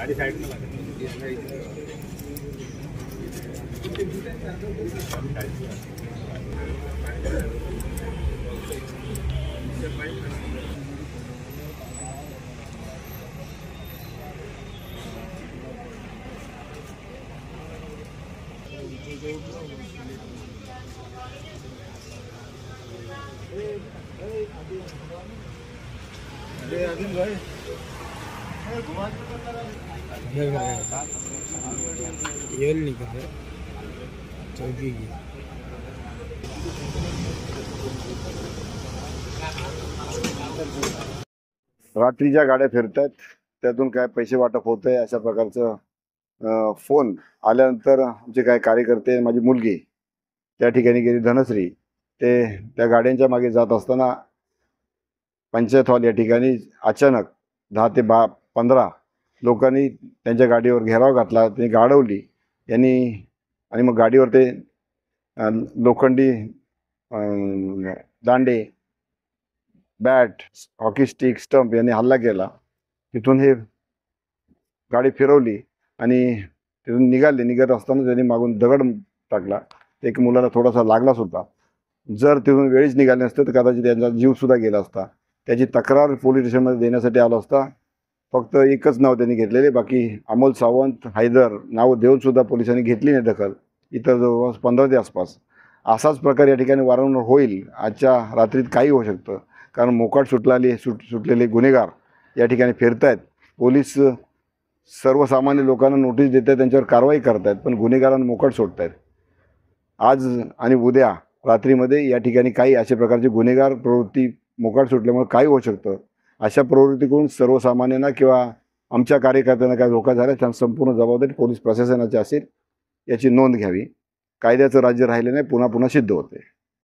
ये नहीं कर रहे चौकी की रात्रीच्या गाड्या फिरतायत, त्यातून काय पैसे वाटप होत आहे अशा प्रकारचं फोन आल्यानंतर आमचे काय कार्यकर्ते, माझी मुलगी त्या ठिकाणी गेली धनश्री, ते त्या गाड्यांच्या मागे जात असताना पंचायत हॉल या ठिकाणी अचानक 10 ते 15 लोकांनी त्यांच्या गाडीवर घेराव घातला, त्यांनी गाडवली यांनी आणि मग गाडीवर ते लोखंडी दांडे, बॅट, हॉकी स्टिक, स्टंप यांनी हल्ला केला. तिथून हे गाडी फिरवली आणि तिथून निघत असताना त्यांनी मागून दगड टाकला. एक मुलाला थोडासा लागला सुद्धा. जर तिथून वेळीच निघाले नसते तर कदाचित त्यांचा जीवसुद्धा गेला असता. त्याची तक्रार पोलीस स्टेशनमध्ये देण्यासाठी आलो असता. फक्त एकच नाव त्यांनी घेतलेले, बाकी अमोल सावंत, हैदर नाव देऊनसुद्धा पोलिसांनी घेतली नाही दखल. इतर जवळपास 15 ते आसपास असाच प्रकार या ठिकाणी वारंवार होईल. आजच्या रात्रीत काही होऊ शकतं, कारण मोकाट सुटलेले गुन्हेगार या ठिकाणी फिरत आहेत. पोलीस सर्वसामान्य लोकांना नोटीस देत आहेत, त्यांच्यावर कारवाई करत आहेत, पण गुन्हेगारांना मोकाट सोडत आहेत. आज आणि उद्या रात्रीमध्ये या ठिकाणी काही अशा प्रकारची गुन्हेगार प्रवृत्ती मोकाट सुटल्यामुळे काय होऊ शकतं. अशा प्रवृत्तीकडून सर्वसामान्यांना किंवा आमच्या कार्यकर्त्यांना काय धोका झाला त्यांना संपूर्ण जबाबदारी पोलीस प्रशासनाची असेल, याची नोंद घ्यावी. कायद्याचं राज्य राहिले नाही पुन्हा सिद्ध होते.